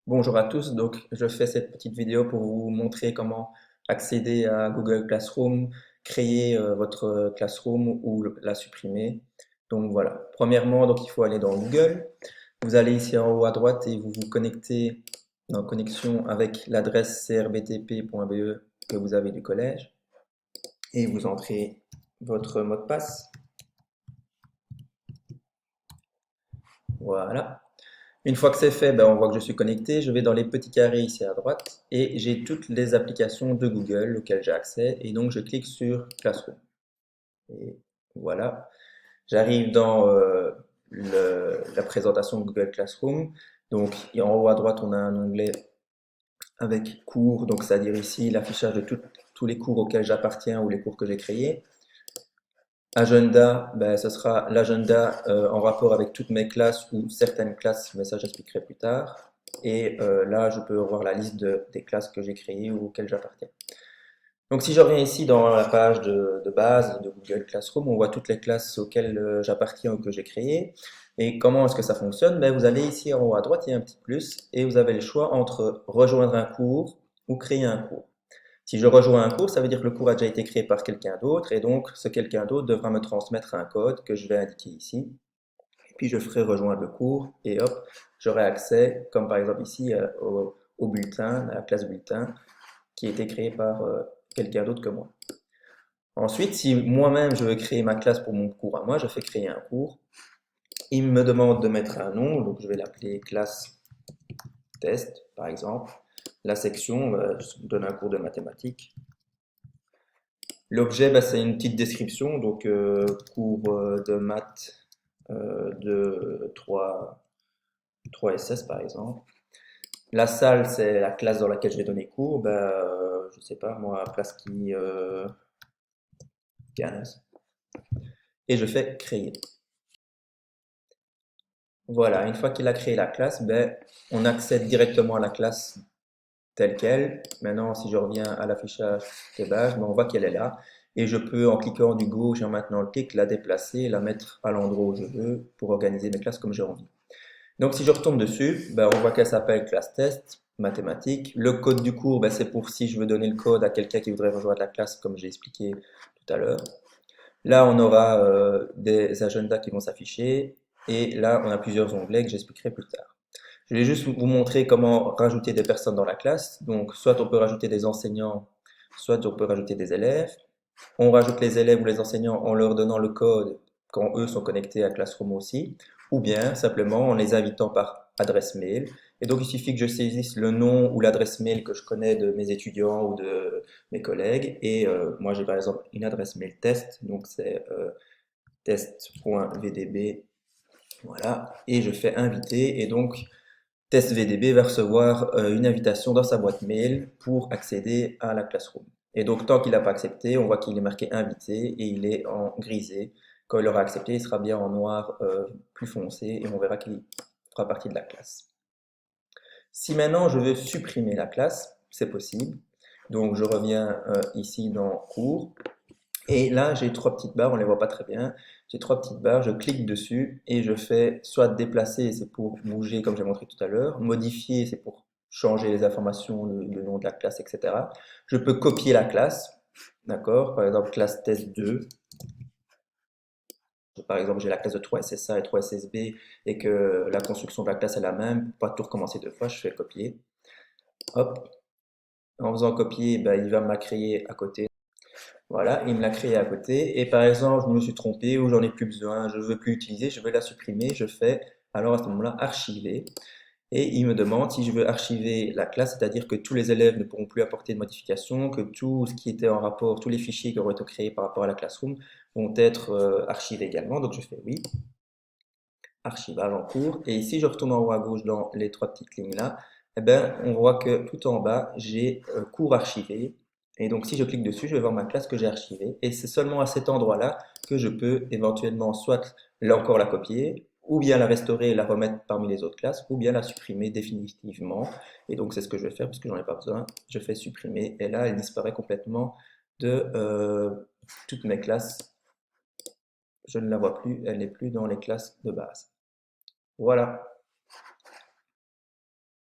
Bonjour à tous, donc je fais cette petite vidéo pour vous montrer comment accéder à Google Classroom, créer votre Classroom ou la supprimer. Donc voilà, premièrement, donc il faut aller dans Google. Vous allez ici en haut à droite et vous vous connectez en connexion avec l'adresse crbtp.be que vous avez du collège et vous entrez votre mot de passe. Voilà. Une fois que c'est fait, ben, on voit que je suis connecté. Je vais dans les petits carrés ici à droite et j'ai toutes les applications de Google auxquelles j'ai accès. Et donc, je clique sur Classroom. Et voilà. J'arrive dans la présentation de Google Classroom. Donc, en haut à droite, on a un onglet avec cours. Donc, c'est-à-dire ici l'affichage de tous les cours auxquels j'appartiens ou les cours que j'ai créés. Agenda, ben, ce sera l'agenda en rapport avec toutes mes classes ou certaines classes, mais ça j'expliquerai plus tard. Et là, je peux voir la liste des classes que j'ai créées ou auxquelles j'appartiens. Donc si je reviens ici dans la page de base de Google Classroom, on voit toutes les classes auxquelles j'appartiens ou que j'ai créées. Et comment est-ce que ça fonctionne? Ben, vous allez ici en haut à droite, il y a un petit plus, et vous avez le choix entre rejoindre un cours ou créer un cours. Si je rejoins un cours, ça veut dire que le cours a déjà été créé par quelqu'un d'autre et donc ce quelqu'un d'autre devra me transmettre un code que je vais indiquer ici. Et puis je ferai rejoindre le cours et hop, j'aurai accès, comme par exemple ici, au bulletin, à la classe bulletin, qui a été créé par quelqu'un d'autre que moi. Ensuite, si moi-même je veux créer ma classe pour mon cours à moi, je fais créer un cours. Il me demande de mettre un nom, donc je vais l'appeler classe test, par exemple. La section, je donne un cours de mathématiques. L'objet, bah, c'est une petite description, donc cours de maths de 3 SS par exemple. La salle, c'est la classe dans laquelle je vais donner cours, bah, je sais pas, moi, classe qui 15. Et je fais créer. Voilà, une fois qu'il a créé la classe, ben, on accède directement à la classe telle qu'elle. Maintenant, si je reviens à l'affichage des pages, ben, on voit qu'elle est là. Et je peux, en cliquant du gauche et en maintenant le clic, la déplacer et la mettre à l'endroit où je veux pour organiser mes classes comme j'ai envie. Donc, si je retourne dessus, ben, on voit qu'elle s'appelle classe test, mathématiques. Le code du cours, ben, c'est pour si je veux donner le code à quelqu'un qui voudrait rejoindre la classe, comme j'ai expliqué tout à l'heure. Là, on aura des agendas qui vont s'afficher. Et là, on a plusieurs onglets que j'expliquerai plus tard. Je vais juste vous montrer comment rajouter des personnes dans la classe. Donc, soit on peut rajouter des enseignants, soit on peut rajouter des élèves. On rajoute les élèves ou les enseignants en leur donnant le code quand eux sont connectés à Classroom aussi, ou bien simplement en les invitant par adresse mail. Et donc, il suffit que je saisisse le nom ou l'adresse mail que je connais de mes étudiants ou de mes collègues. Et moi, j'ai par exemple une adresse mail test, donc c'est test.vdb, voilà, et je fais inviter. Et donc, Test VDB va recevoir une invitation dans sa boîte mail pour accéder à la Classroom. Et donc, tant qu'il n'a pas accepté, on voit qu'il est marqué invité et il est en grisé. Quand il aura accepté, il sera bien en noir plus foncé et on verra qu'il fera partie de la classe. Si maintenant je veux supprimer la classe, c'est possible. Donc, je reviens ici dans cours. Et là, j'ai trois petites barres, on ne les voit pas très bien. J'ai trois petites barres, je clique dessus et je fais soit déplacer, c'est pour bouger comme j'ai montré tout à l'heure, modifier, c'est pour changer les informations, le nom de la classe, etc. Je peux copier la classe, d'accord? Par exemple, classe test 2. Par exemple, j'ai la classe de 3SSA et 3SSB et que la construction de la classe est la même, pour pas tout recommencer deux fois, je fais copier. Hop. En faisant copier, ben, il va me la créer à côté. Voilà, il me l'a créé à côté. Et par exemple, je me suis trompé ou j'en ai plus besoin, je ne veux plus utiliser, je veux la supprimer. Je fais alors à ce moment-là archiver. Et il me demande si je veux archiver la classe, c'est-à-dire que tous les élèves ne pourront plus apporter de modifications, que tout ce qui était en rapport, tous les fichiers qui auraient été créés par rapport à la Classroom vont être archivés également. Donc je fais oui, archivage en cours. Et ici, je retourne en haut à gauche dans les trois petites lignes là. Eh ben, on voit que tout en bas, j'ai cours archivé. Et donc, si je clique dessus, je vais voir ma classe que j'ai archivée. Et c'est seulement à cet endroit-là que je peux éventuellement soit là encore la copier, ou bien la restaurer et la remettre parmi les autres classes, ou bien la supprimer définitivement. Et donc, c'est ce que je vais faire parce que j'en ai pas besoin. Je fais supprimer et là, elle disparaît complètement de toutes mes classes. Je ne la vois plus, elle n'est plus dans les classes de base. Voilà.